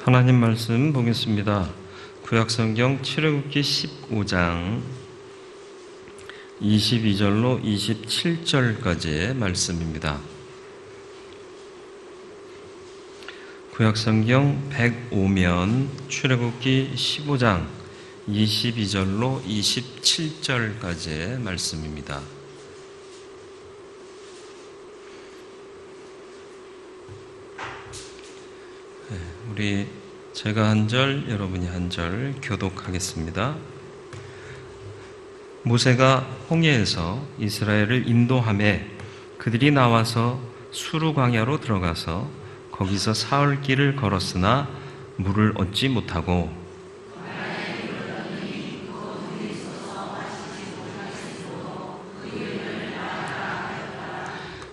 하나님 말씀 보겠습니다. 구약성경 출애굽기 15장 22절로 27절까지의 말씀입니다. 구약성경 105면 출애굽기 15장 22절로 27절까지의 말씀입니다. 우리 제가 한 절, 여러분이 한 절 교독하겠습니다. 모세가 홍해에서 이스라엘을 인도하매 그들이 나와서 수르 광야로 들어가서 거기서 사흘 길을 걸었으나 물을 얻지 못하고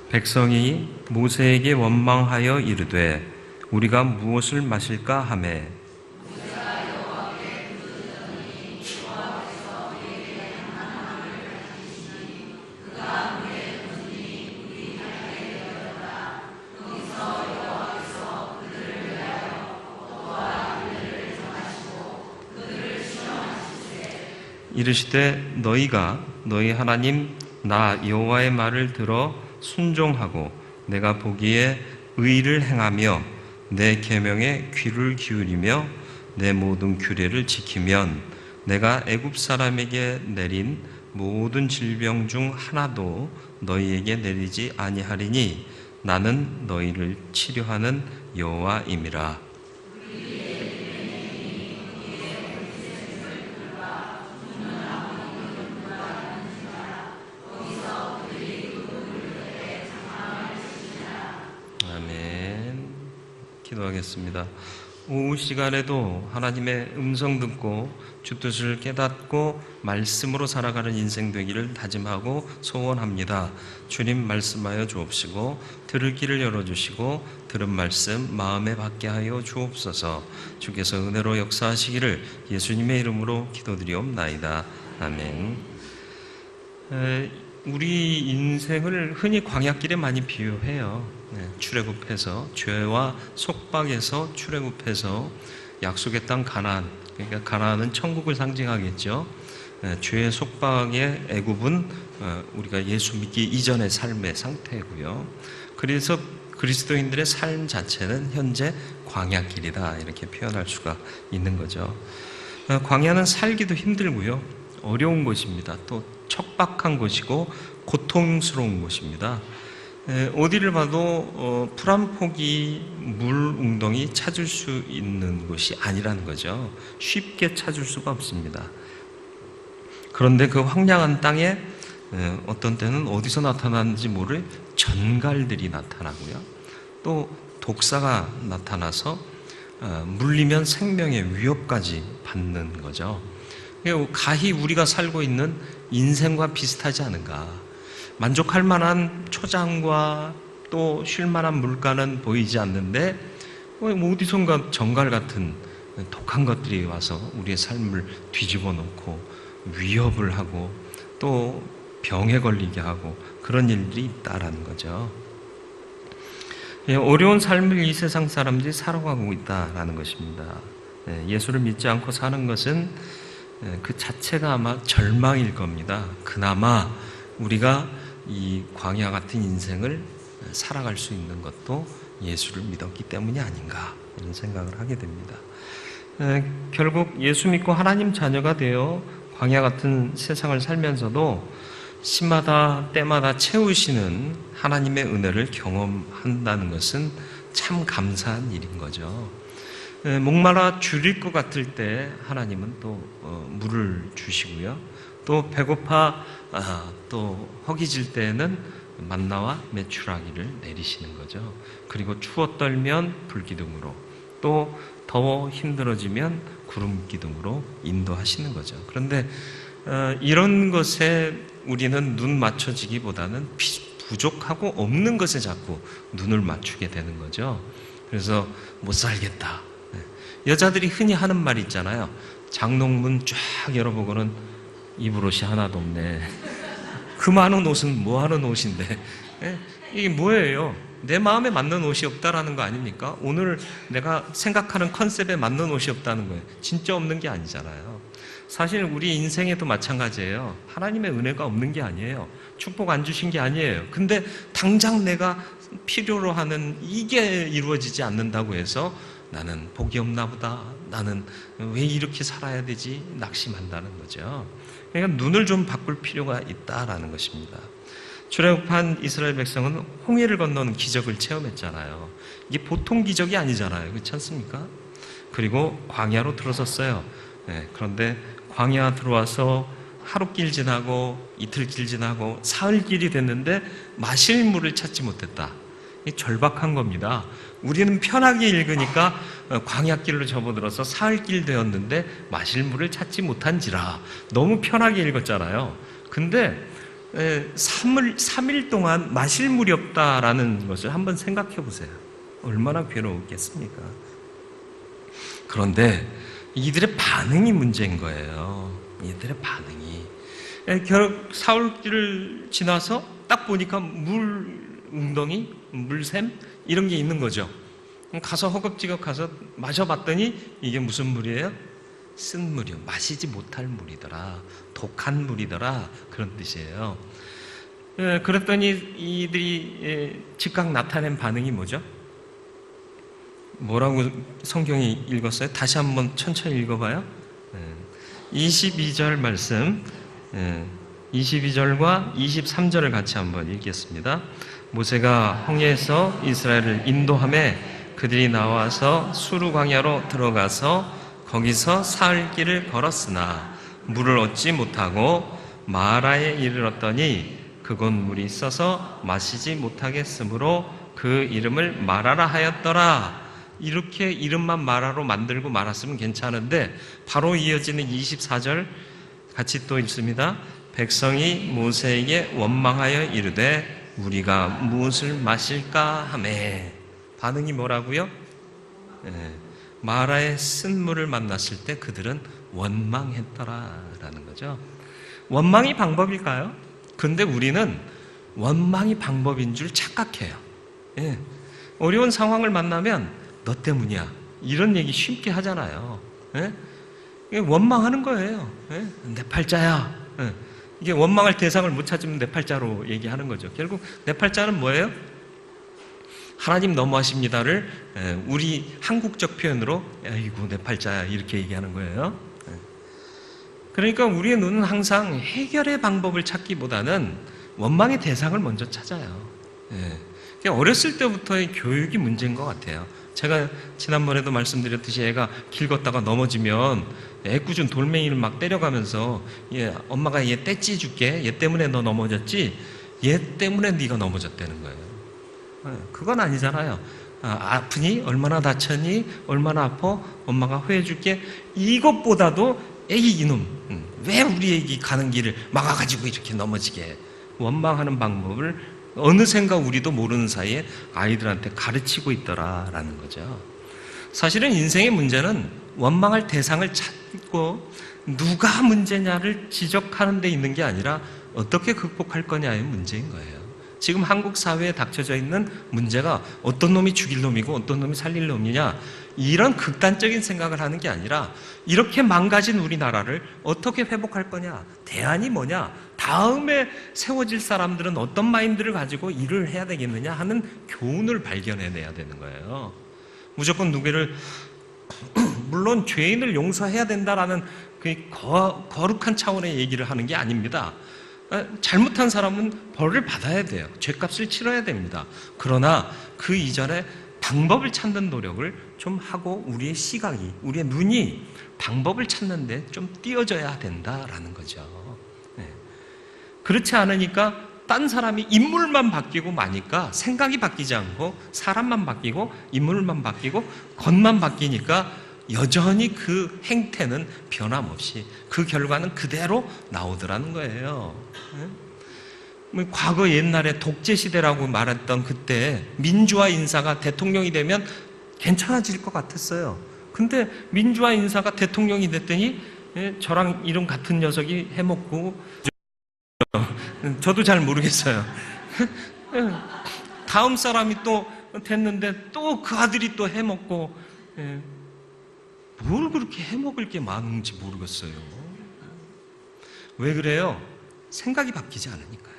백성이 모세에게 원망하여 이르되 우리가 무엇을 마실까 하매 이르시되 너희가 너희 하나님 나 여호와의 말을 들어 순종하고 내가 보기에 의를 행하며 내 계명에 귀를 기울이며 내 모든 규례를 지키면 내가 애굽 사람에게 내린 모든 질병 중 하나도 너희에게 내리지 아니하리니 나는 너희를 치료하는 여호와임이라. 기도하겠습니다. 오후 시간에도 하나님의 음성 듣고 주 뜻을 깨닫고 말씀으로 살아가는 인생 되기를 다짐하고 소원합니다. 주님 말씀하여 주옵시고 들을 길을 열어주시고 들은 말씀 마음에 받게 하여 주옵소서. 주께서 은혜로 역사하시기를 예수님의 이름으로 기도드리옵나이다. 아멘. 우리 인생을 흔히 광야길에 많이 비유해요. 출애굽해서 죄와 속박에서 출애굽해서 약속의 땅 가나안, 그러니까 가나안은 천국을 상징하겠죠. 죄의 속박의 애굽은 우리가 예수 믿기 이전의 삶의 상태고요. 그래서 그리스도인들의 삶 자체는 현재 광야길이다 이렇게 표현할 수가 있는 거죠. 광야는 살기도 힘들고요, 어려운 곳입니다. 또 척박한 곳이고 고통스러운 곳입니다. 어디를 봐도 풀 한 포기 물 웅덩이 찾을 수 있는 곳이 아니라는 거죠. 쉽게 찾을 수가 없습니다. 그런데 그 황량한 땅에 어떤 때는 어디서 나타나는지 모를 전갈들이 나타나고요, 또 독사가 나타나서 물리면 생명의 위협까지 받는 거죠. 가히 우리가 살고 있는 인생과 비슷하지 않은가. 만족할 만한 초장과 또 쉴 만한 물가는 보이지 않는데 어디선가 정갈 같은 독한 것들이 와서 우리의 삶을 뒤집어 놓고 위협을 하고 또 병에 걸리게 하고 그런 일들이 있다라는 거죠. 어려운 삶을 이 세상 사람들이 살아가고 있다라는 것입니다. 예수를 믿지 않고 사는 것은 그 자체가 아마 절망일 겁니다. 그나마 우리가 이 광야 같은 인생을 살아갈 수 있는 것도 예수를 믿었기 때문이 아닌가 이런 생각을 하게 됩니다. 결국 예수 믿고 하나님 자녀가 되어 광야 같은 세상을 살면서도 시마다 때마다 채우시는 하나님의 은혜를 경험한다는 것은 참 감사한 일인 거죠. 목말라 죽을 것 같을 때 하나님은 또 물을 주시고요, 또 배고파 또 허기질 때에는 만나와 메추라기를 내리시는 거죠. 그리고 추워 떨면 불기둥으로, 또 더워 힘들어지면 구름 기둥으로 인도하시는 거죠. 그런데 이런 것에 우리는 눈 맞춰지기보다는 부족하고 없는 것에 자꾸 눈을 맞추게 되는 거죠. 그래서 못 살겠다. 여자들이 흔히 하는 말이 있잖아요. 장롱문 쫙 열어보고는 입을 옷이 하나도 없네. 그 많은 옷은 뭐 하는 옷인데 예? 이게 뭐예요? 내 마음에 맞는 옷이 없다라는 거 아닙니까? 오늘 내가 생각하는 컨셉에 맞는 옷이 없다는 거예요. 진짜 없는 게 아니잖아요. 사실 우리 인생에도 마찬가지예요. 하나님의 은혜가 없는 게 아니에요. 축복 안 주신 게 아니에요. 근데 당장 내가 필요로 하는 이게 이루어지지 않는다고 해서 나는 복이 없나 보다, 나는 왜 이렇게 살아야 되지, 낙심한다는 거죠. 그러니까 눈을 좀 바꿀 필요가 있다라는 것입니다. 출애굽한 이스라엘 백성은 홍해를 건너는 기적을 체험했잖아요. 이게 보통 기적이 아니잖아요. 그렇지 않습니까? 그리고 광야로 들어섰어요. 네, 그런데 광야 들어와서 하루길 지나고 이틀길 지나고 사흘길이 됐는데 마실 물을 찾지 못했다. 절박한 겁니다. 우리는 편하게 읽으니까 광야길로 접어들어서 사흘길 되었는데 마실 물을 찾지 못한지라 너무 편하게 읽었잖아요. 근데 3일 동안 마실 물이 없다라는 것을 한번 생각해 보세요. 얼마나 괴로웠겠습니까? 그런데 이들의 반응이 문제인 거예요. 이들의 반응이. 결국 사흘길을 지나서 딱 보니까 물 웅덩이, 물샘 이런 게 있는 거죠. 가서 허겁지겁 가서 마셔봤더니 이게 무슨 물이에요? 쓴 물이요. 마시지 못할 물이더라. 독한 물이더라. 그런 뜻이에요. 그랬더니 이들이 즉각 나타낸 반응이 뭐죠? 뭐라고 성경이 읽었어요? 다시 한번 천천히 읽어봐요. 22절 말씀, 22절과 23절을 같이 한번 읽겠습니다. 모세가 홍해에서 이스라엘을 인도하매 그들이 나와서 수르 광야로 들어가서 거기서 사흘 길을 걸었으나 물을 얻지 못하고 마라에 이르렀더니 그곳 물이 있어서 마시지 못하겠으므로 그 이름을 마라라 하였더라. 이렇게 이름만 마라로 만들고 말았으면 괜찮은데 바로 이어지는 24절 같이 또 읽습니다. 백성이 모세에게 원망하여 이르되 우리가 무엇을 마실까 하매. 반응이 뭐라고요? 마라의 쓴 물을 만났을 때 그들은 원망했더라라는 거죠. 원망이 방법일까요? 근데 우리는 원망이 방법인 줄 착각해요. 어려운 상황을 만나면 너 때문이야 이런 얘기 쉽게 하잖아요. 원망하는 거예요. 내 팔자야. 이게 원망할 대상을 못 찾으면 내 팔자로 얘기하는 거죠. 결국 내 팔자는 뭐예요? 하나님 너무하십니다를 우리 한국적 표현으로 아이고 내 팔자야 이렇게 얘기하는 거예요. 그러니까 우리의 눈은 항상 해결의 방법을 찾기보다는 원망의 대상을 먼저 찾아요. 어렸을 때부터의 교육이 문제인 것 같아요. 제가 지난번에도 말씀드렸듯이 애가 길 걷다가 넘어지면 애꿎은 돌멩이를 막 때려가면서 엄마가 얘 떼찌 줄게. 얘 때문에 너 넘어졌지? 얘 때문에 네가 넘어졌다는 거예요. 그건 아니잖아요. 아프니? 얼마나 다쳤니? 얼마나 아파? 엄마가 후회해 줄게. 이것보다도 애기 이놈 왜 우리 애기 가는 길을 막아가지고 이렇게 넘어지게 해? 원망하는 방법을 어느샌가 우리도 모르는 사이에 아이들한테 가르치고 있더라라는 거죠. 사실은 인생의 문제는 원망할 대상을 찾고 누가 문제냐를 지적하는 데 있는 게 아니라 어떻게 극복할 거냐의 문제인 거예요. 지금 한국 사회에 닥쳐져 있는 문제가 어떤 놈이 죽일 놈이고 어떤 놈이 살릴 놈이냐 이런 극단적인 생각을 하는 게 아니라 이렇게 망가진 우리나라를 어떻게 회복할 거냐, 대안이 뭐냐, 다음에 세워질 사람들은 어떤 마인드를 가지고 일을 해야 되겠느냐 하는 교훈을 발견해내야 되는 거예요. 무조건 누구를 물론 죄인을 용서해야 된다라는 그 거룩한 차원의 얘기를 하는 게 아닙니다. 잘못한 사람은 벌을 받아야 돼요. 죄값을 치러야 됩니다. 그러나 그 이전에 방법을 찾는 노력을 좀 하고 우리의 시각이, 우리의 눈이 방법을 찾는데 좀 띄어져야 된다라는 거죠. 그렇지 않으니까 딴 사람이 인물만 바뀌고 마니까 생각이 바뀌지 않고 사람만 바뀌고 인물만 바뀌고 것만 바뀌니까 여전히 그 행태는 변함없이 그 결과는 그대로 나오더라는 거예요. 과거 옛날에 독재 시대라고 말했던 그때 민주화 인사가 대통령이 되면 괜찮아질 것 같았어요. 근데 민주화 인사가 대통령이 됐더니 저랑 이름 같은 녀석이 해먹고 저도 잘 모르겠어요. 예. 다음 사람이 또 됐는데 또 그 아들이 또 해먹고, 예. 뭘 그렇게 해먹을 게 많은지 모르겠어요. 왜 그래요? 생각이 바뀌지 않으니까요.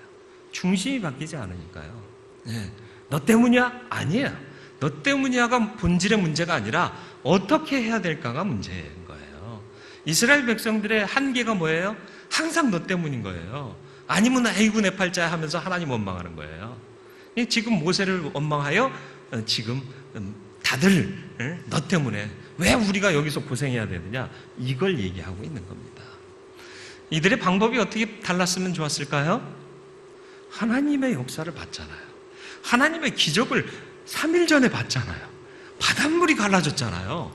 중심이 바뀌지 않으니까요. 예. 너 때문이야? 아니에요. 너 때문이야가 본질의 문제가 아니라 어떻게 해야 될까가 문제인 거예요. 이스라엘 백성들의 한계가 뭐예요? 항상 너 때문인 거예요. 아니면 아이고 내 팔자야 하면서 하나님 원망하는 거예요. 지금 모세를 원망하여 지금 다들 너 때문에 왜 우리가 여기서 고생해야 되느냐, 이걸 얘기하고 있는 겁니다. 이들의 방법이 어떻게 달랐으면 좋았을까요? 하나님의 역사를 봤잖아요. 하나님의 기적을 3일 전에 봤잖아요. 바닷물이 갈라졌잖아요.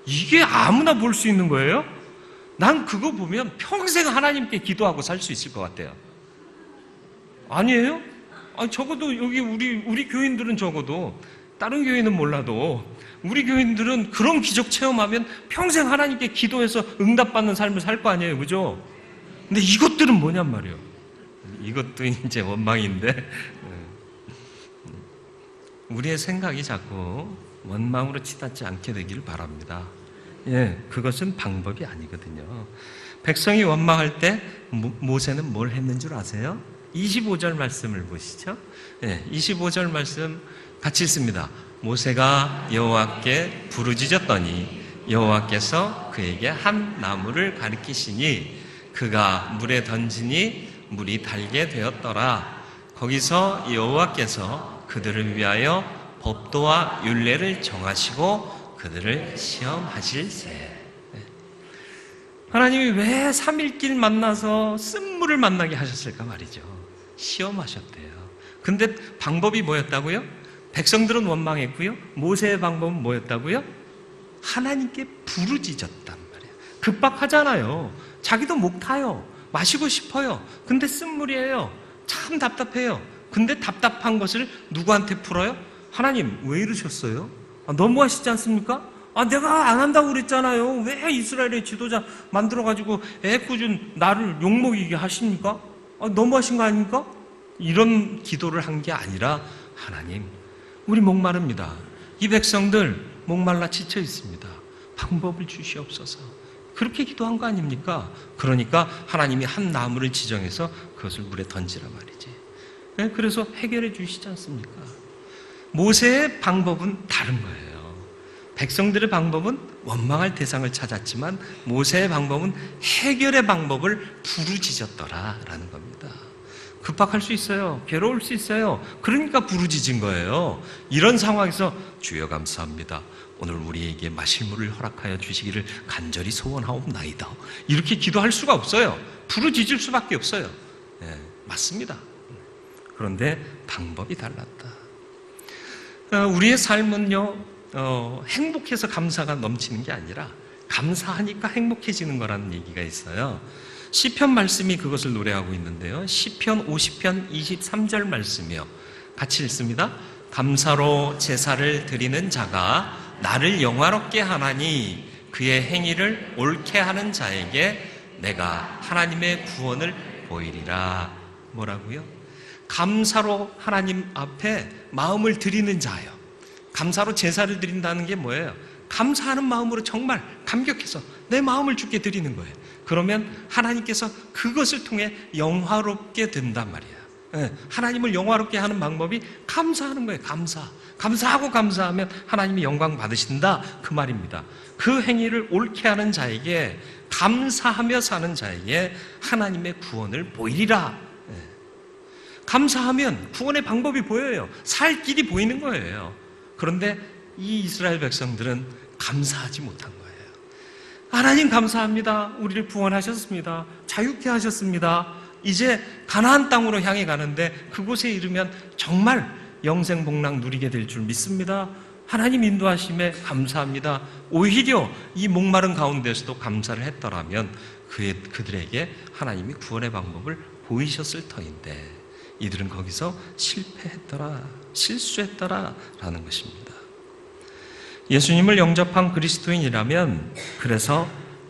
이게 아무나 볼 수 있는 거예요? 난 그거 보면 평생 하나님께 기도하고 살 수 있을 것 같아요. 아니에요? 아니, 적어도 여기 우리 교인들은 적어도, 다른 교인은 몰라도 우리 교인들은 그런 기적 체험하면 평생 하나님께 기도해서 응답받는 삶을 살 거 아니에요, 그죠? 근데 이것들은 뭐냔 말이에요. 이것도 이제 원망인데, 우리의 생각이 자꾸 원망으로 치닫지 않게 되기를 바랍니다. 예, 그것은 방법이 아니거든요. 백성이 원망할 때 모세는 뭘 했는 줄 아세요? 25절 말씀을 보시죠. 예, 25절 말씀 같이 읽습니다. 모세가 여호와께 부르짖었더니 여호와께서 그에게 한 나무를 가리키시니 그가 물에 던지니 물이 달게 되었더라. 거기서 여호와께서 그들을 위하여 법도와 율례를 정하시고 그들을 시험하실세. 하나님이 왜 3일길 만나서 쓴물을 만나게 하셨을까 말이죠. 시험하셨대요. 근데 방법이 뭐였다고요? 백성들은 원망했고요. 모세의 방법은 뭐였다고요? 하나님께 부르짖었단 말이에요. 급박하잖아요. 자기도 목 타요. 마시고 싶어요. 근데 쓴물이에요. 참 답답해요. 근데 답답한 것을 누구한테 풀어요? 하나님, 왜 이러셨어요? 너무하시지 않습니까? 내가 안 한다고 그랬잖아요. 왜 이스라엘의 지도자 만들어가지고 애꿎은 나를 욕먹이게 하십니까? 너무하신 거 아닙니까? 이런 기도를 한 게 아니라, 하나님, 우리 목마릅니다. 이 백성들 목말라 지쳐 있습니다. 방법을 주시옵소서. 그렇게 기도한 거 아닙니까? 그러니까 하나님이 한 나무를 지정해서 그것을 물에 던지라 말이지. 그래서 해결해 주시지 않습니까? 모세의 방법은 다른 거예요. 백성들의 방법은 원망할 대상을 찾았지만 모세의 방법은 해결의 방법을 부르짖었더라라는 겁니다. 급박할 수 있어요. 괴로울 수 있어요. 그러니까 부르짖은 거예요. 이런 상황에서 주여 감사합니다. 오늘 우리에게 마실 물을 허락하여 주시기를 간절히 소원하옵나이다. 이렇게 기도할 수가 없어요. 부르짖을 수밖에 없어요. 네, 맞습니다. 그런데 방법이 달랐다. 우리의 삶은요, 행복해서 감사가 넘치는 게 아니라 감사하니까 행복해지는 거라는 얘기가 있어요. 시편 말씀이 그것을 노래하고 있는데요. 시편 50편 23절 말씀이요. 같이 읽습니다. 감사로 제사를 드리는 자가 나를 영화롭게 하나니 그의 행위를 옳게 하는 자에게 내가 하나님의 구원을 보이리라. 뭐라고요? 감사로 하나님 앞에 마음을 드리는 자요. 감사로 제사를 드린다는 게 뭐예요? 감사하는 마음으로 정말 감격해서 내 마음을 주께 드리는 거예요. 그러면 하나님께서 그것을 통해 영화롭게 된단 말이에요. 하나님을 영화롭게 하는 방법이 감사하는 거예요. 감사하고 감사하면 하나님이 영광 받으신다, 그 말입니다. 그 행위를 옳게 하는 자에게, 감사하며 사는 자에게 하나님의 구원을 보이리라. 감사하면 구원의 방법이 보여요. 살 길이 보이는 거예요. 그런데 이 이스라엘 백성들은 감사하지 못한 거예요. 하나님 감사합니다. 우리를 구원하셨습니다. 자유케 하셨습니다. 이제 가나안 땅으로 향해 가는데 그곳에 이르면 정말 영생복락 누리게 될 줄 믿습니다. 하나님 인도하심에 감사합니다. 오히려 이 목마른 가운데서도 감사를 했더라면 그들에게 하나님이 구원의 방법을 보이셨을 터인데 이들은 거기서 실패했더라, 실수했더라 라는 것입니다. 예수님을 영접한 그리스도인이라면 그래서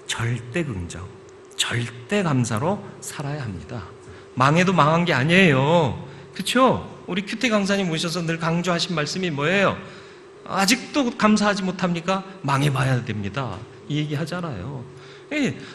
절대 긍정, 절대 감사로 살아야 합니다. 망해도 망한 게 아니에요. 그렇죠? 우리 큐티 강사님 오셔서 늘 강조하신 말씀이 뭐예요? 아직도 감사하지 못합니까? 망해봐야 됩니다. 이 얘기 하잖아요.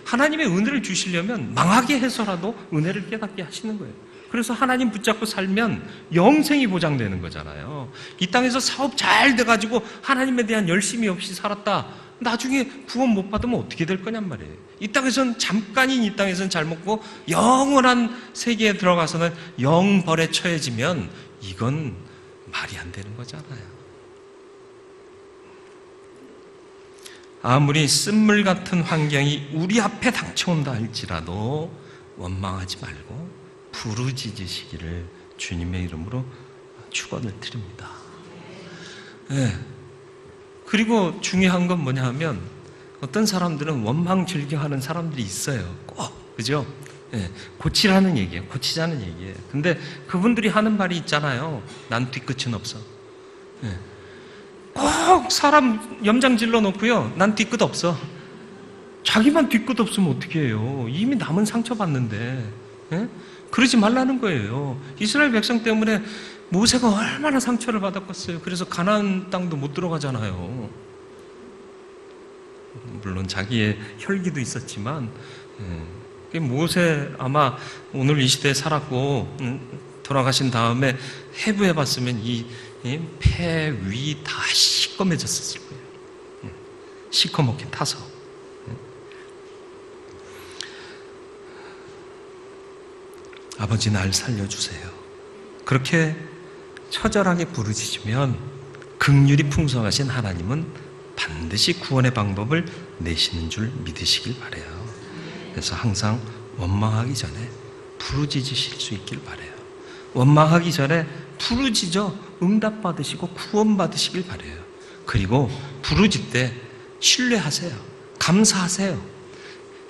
하나님의 은혜를 주시려면 망하게 해서라도 은혜를 깨닫게 하시는 거예요. 그래서 하나님 붙잡고 살면 영생이 보장되는 거잖아요. 이 땅에서 사업 잘 돼가지고 하나님에 대한 열심이 없이 살았다. 나중에 구원 못 받으면 어떻게 될 거냔 말이에요. 이 땅에서는 잠깐인 이 땅에서는 잘 먹고 영원한 세계에 들어가서는 영벌에 처해지면 이건 말이 안 되는 거잖아요. 아무리 쓴물 같은 환경이 우리 앞에 닥쳐온다 할지라도 원망하지 말고 부르짖으시기를 주님의 이름으로 축원을 드립니다. 네. 그리고 중요한 건 뭐냐 하면 어떤 사람들은 원망 즐겨하는 사람들이 있어요. 꼭, 그죠? 네. 고치라는 얘기예요. 고치자는 얘기예요. 근데 그분들이 하는 말이 있잖아요. 난 뒤끝은 없어. 네. 꼭 사람 염장 질러 놓고요. 난 뒤끝 없어. 자기만 뒤끝 없으면 어떻게 해요? 이미 남은 상처받는데. 예? 그러지 말라는 거예요. 이스라엘 백성 때문에 모세가 얼마나 상처를 받았겠어요. 그래서 가나안 땅도 못 들어가잖아요. 물론 자기의 혈기도 있었지만 모세 아마 오늘 이 시대에 살았고 돌아가신 다음에 해부해봤으면 이 폐, 위 다 시꺼매졌었을 거예요. 시커멓게 타서. 아버지 날 살려주세요. 그렇게 처절하게 부르짖으면 긍휼이 풍성하신 하나님은 반드시 구원의 방법을 내시는 줄 믿으시길 바라요. 그래서 항상 원망하기 전에 부르짖으실 수 있길 바라요. 원망하기 전에 부르짖어 응답받으시고 구원받으시길 바라요. 그리고 부르짖 때 신뢰하세요. 감사하세요.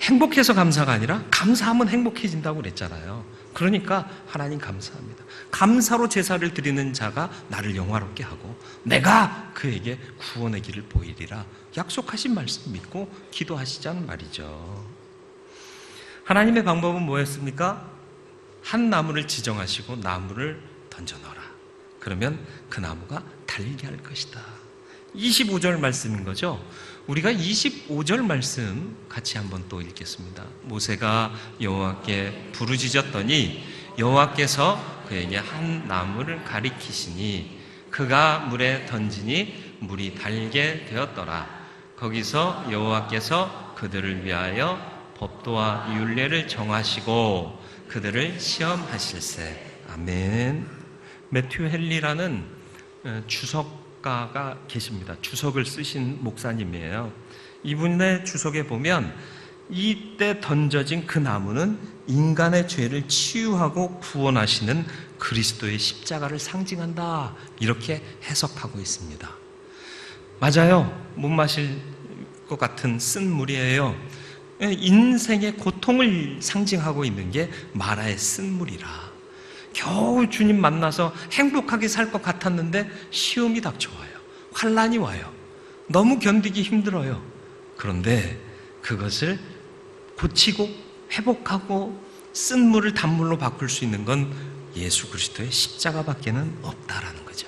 행복해서 감사가 아니라 감사하면 행복해진다고 그랬잖아요. 그러니까 하나님 감사합니다. 감사로 제사를 드리는 자가 나를 영화롭게 하고 내가 그에게 구원의 길을 보이리라 약속하신 말씀 믿고 기도하시자는 말이죠. 하나님의 방법은 뭐였습니까? 한 나무를 지정하시고 나무를 던져 넣어라. 그러면 그 나무가 달게 할 것이다. 25절 말씀인 거죠. 우리가 25절 말씀 같이 한번 또 읽겠습니다. 모세가 여호와께 부르짖었더니 여호와께서 그에게 한 나무를 가리키시니 그가 물에 던지니 물이 달게 되었더라. 거기서 여호와께서 그들을 위하여 법도와 율례를 정하시고 그들을 시험하실세. 아멘. 매튜 헨리라는 주석가가 계십니다. 주석을 쓰신 목사님이에요. 이분의 주석에 보면 이때 던져진 그 나무는 인간의 죄를 치유하고 구원하시는 그리스도의 십자가를 상징한다. 이렇게 해석하고 있습니다. 맞아요. 못 마실 것 같은 쓴 물이에요. 인생의 고통을 상징하고 있는 게 마라의 쓴물이라. 겨우 주님 만나서 행복하게 살 것 같았는데 시험이 닥쳐와요. 환난이 와요. 너무 견디기 힘들어요. 그런데 그것을 고치고 회복하고 쓴물을 단물로 바꿀 수 있는 건 예수 그리스도의 십자가밖에는 없다라는 거죠.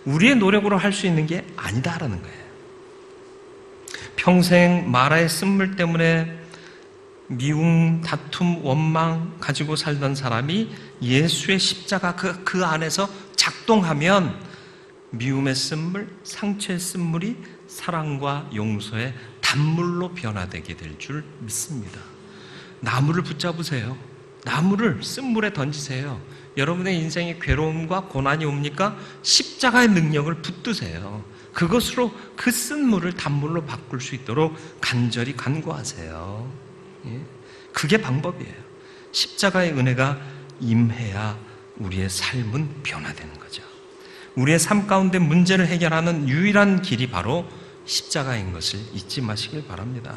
우리의 노력으로 할 수 있는 게 아니다라는 거예요. 평생 마라의 쓴물 때문에 미움, 다툼, 원망 가지고 살던 사람이 예수의 십자가 그 안에서 작동하면 미움의 쓴물, 상처의 쓴물이 사랑과 용서의 단물로 변화되게 될 줄 믿습니다. 나무를 붙잡으세요. 나무를 쓴물에 던지세요. 여러분의 인생에 괴로움과 고난이 옵니까? 십자가의 능력을 붙드세요. 그것으로 그 쓴물을 단물로 바꿀 수 있도록 간절히 간구하세요. 그게 방법이에요. 십자가의 은혜가 임해야 우리의 삶은 변화되는 거죠. 우리의 삶 가운데 문제를 해결하는 유일한 길이 바로 십자가인 것을 잊지 마시길 바랍니다.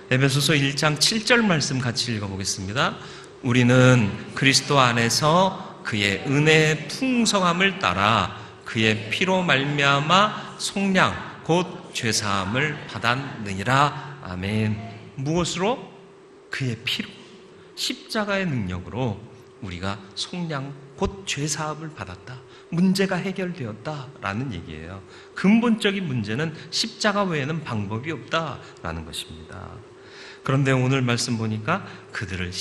에베소서 1장 7절 말씀 같이 읽어보겠습니다. 우리는 그리스도 안에서 그의 은혜의 풍성함을 따라 그의 피로 말미암아 속량 곧 죄사함을 받았느니라. 아멘. 무엇으로? 그의 피로, 십자가의 능력으로 우리가 속량 곧 죄사함을 받았다. 문제가 해결되었다라는 얘기예요. 근본적인 문제는 십자가 외에는 방법이 없다라는 것입니다. 그런데 오늘 말씀 보니까 그들을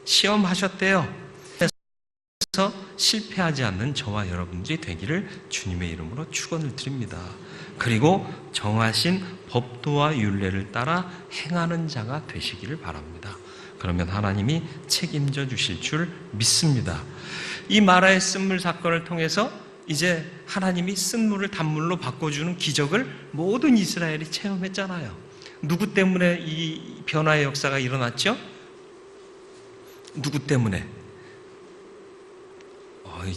시험하셨대요. 그래서 실패하지 않는 저와 여러분들이 되기를 주님의 이름으로 축원을 드립니다. 그리고 정하신 법도와 율례를 따라 행하는 자가 되시기를 바랍니다. 그러면 하나님이 책임져 주실 줄 믿습니다. 이 마라의 쓴물 사건을 통해서 이제 하나님이 쓴물을 단물로 바꿔주는 기적을 모든 이스라엘이 체험했잖아요. 누구 때문에 이 변화의 역사가 일어났죠? 누구 때문에?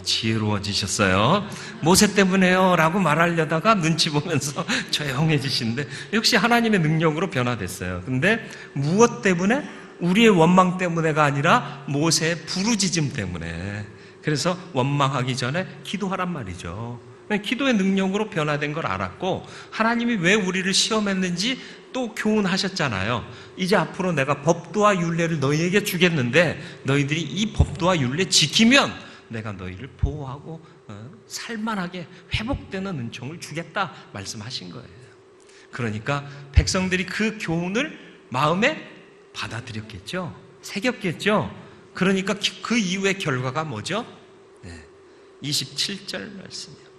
지혜로워지셨어요. 모세 때문에요 라고 말하려다가 눈치 보면서 조용해지시는데 역시 하나님의 능력으로 변화됐어요. 근데 무엇 때문에? 우리의 원망 때문에가 아니라 모세의 부르짖음 때문에. 그래서 원망하기 전에 기도하란 말이죠. 기도의 능력으로 변화된 걸 알았고 하나님이 왜 우리를 시험했는지 또 교훈하셨잖아요. 이제 앞으로 내가 법도와 율례를 너희에게 주겠는데 너희들이 이 법도와 율례 지키면 내가 너희를 보호하고 살만하게 회복되는 은총을 주겠다 말씀하신 거예요. 그러니까 백성들이 그 교훈을 마음에 받아들였겠죠. 새겼겠죠. 그러니까 그 이후의 결과가 뭐죠? 27절 말씀이요.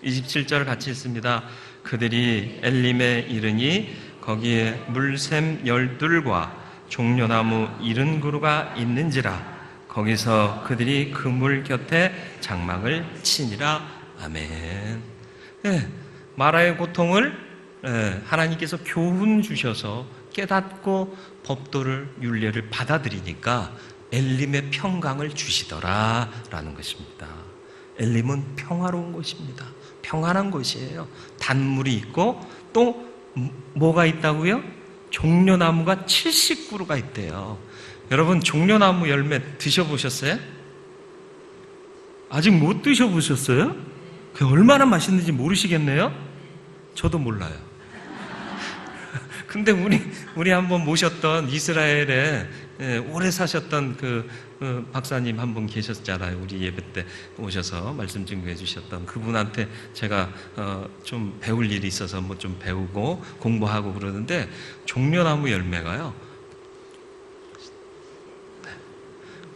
27절 같이 읽습니다. 그들이 엘림에 이르니 거기에 물샘 12과 종려나무 70그루가 있는지라 거기서 그들이 그 물 곁에 장막을 치니라. 아멘. 마라의 고통을 하나님께서 교훈 주셔서 깨닫고 법도를 율례를 받아들이니까 엘림의 평강을 주시더라라는 것입니다. 엘림은 평화로운 곳입니다. 평안한 곳이에요. 단물이 있고 또 뭐가 있다고요? 종려나무가 70그루가 있대요. 여러분 종려나무 열매 드셔보셨어요? 아직 못 드셔보셨어요? 그게 얼마나 맛있는지 모르시겠네요? 저도 몰라요. 근데 우리 한번 모셨던 이스라엘에 오래 사셨던 그 박사님 한 분 계셨잖아요. 우리 예배 때 오셔서 말씀 증거해 주셨던 그분한테 제가 좀 배울 일이 있어서 뭐 좀 배우고 공부하고 그러는데 종려나무 열매가요.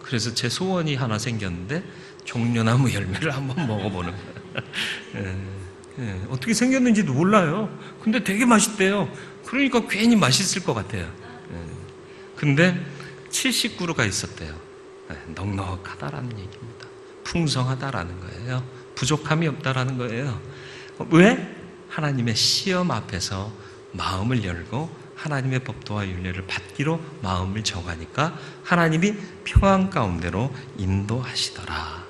그래서 제 소원이 하나 생겼는데 종려나무 열매를 한번 먹어보는 거예요. 어떻게 생겼는지도 몰라요. 근데 되게 맛있대요. 그러니까 괜히 맛있을 것 같아요. 근데 70그루가 있었대요. 넉넉하다라는 얘기입니다. 풍성하다라는 거예요. 부족함이 없다라는 거예요. 왜? 하나님의 시험 앞에서 마음을 열고 하나님의 법도와 율례를 받기로 마음을 정하니까 하나님이 평안 가운데로 인도하시더라.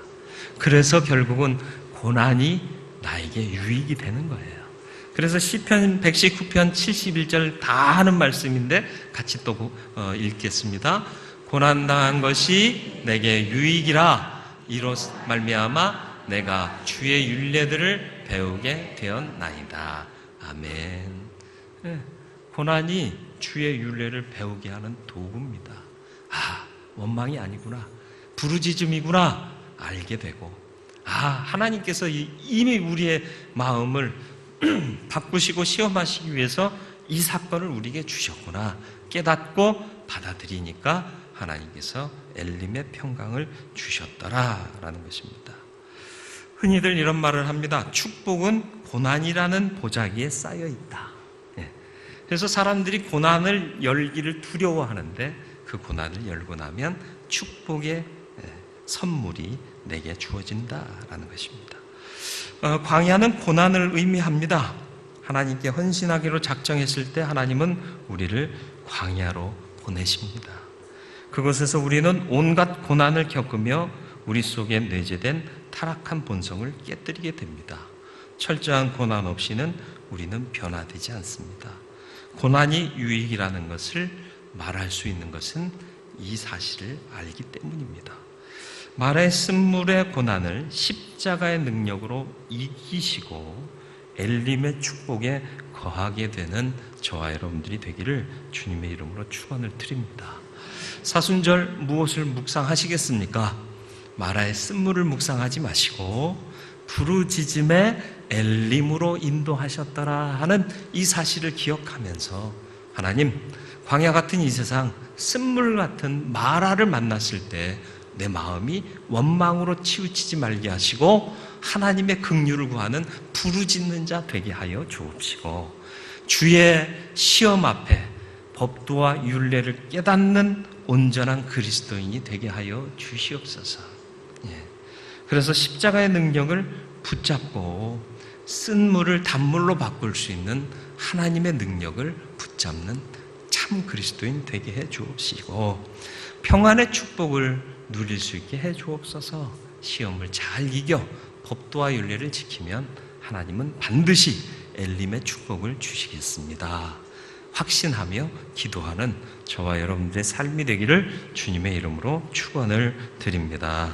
그래서 결국은 고난이 나에게 유익이 되는 거예요. 그래서 시편 119편 71절 다 하는 말씀인데 같이 또 읽겠습니다. 고난당한 것이 내게 유익이라 이로 말미암아 내가 주의 율례들을 배우게 되었나이다. 아멘. 고난이 주의 율례를 배우게 하는 도구입니다. 원망이 아니구나, 부르짖음이구나 알게 되고, 하나님께서 이미 우리의 마음을 바꾸시고 시험하시기 위해서 이 사건을 우리에게 주셨구나 깨닫고 받아들이니까 하나님께서 엘림의 평강을 주셨더라라는 것입니다. 흔히들 이런 말을 합니다. 축복은 고난이라는 보자기에 쌓여 있다. 그래서 사람들이 고난을 열기를 두려워하는데 그 고난을 열고 나면 축복의 선물이 내게 주어진다라는 것입니다. 광야는 고난을 의미합니다. 하나님께 헌신하기로 작정했을 때 하나님은 우리를 광야로 보내십니다. 그곳에서 우리는 온갖 고난을 겪으며 우리 속에 내재된 타락한 본성을 깨뜨리게 됩니다. 철저한 고난 없이는 우리는 변화되지 않습니다. 고난이 유익이라는 것을 말할 수 있는 것은 이 사실을 알기 때문입니다. 말의 쓴물의 고난을 십자가의 능력으로 이기시고 엘림의 축복에 거하게 되는 저와 여러분들이 되기를 주님의 이름으로 축원을 드립니다. 사순절 무엇을 묵상하시겠습니까? 마라의 쓴물을 묵상하지 마시고 부르짖음의 엘림으로 인도하셨더라 하는 이 사실을 기억하면서 하나님, 광야 같은 이 세상, 쓴물 같은 마라를 만났을 때 내 마음이 원망으로 치우치지 말게 하시고 하나님의 긍휼을 구하는 부르짖는 자 되게 하여 주옵시고, 주의 시험 앞에 법도와 율례를 깨닫는 온전한 그리스도인이 되게 하여 주시옵소서. 그래서 십자가의 능력을 붙잡고 쓴물을 단물로 바꿀 수 있는 하나님의 능력을 붙잡는 참 그리스도인 되게 해 주옵시고, 평안의 축복을 누릴 수 있게 해 주옵소서. 시험을 잘 이겨 법도와 율례를 지키면 하나님은 반드시 엘림의 축복을 주시겠습니다. 확신하며 기도하는 저와 여러분들의 삶이 되기를 주님의 이름으로 축원을 드립니다.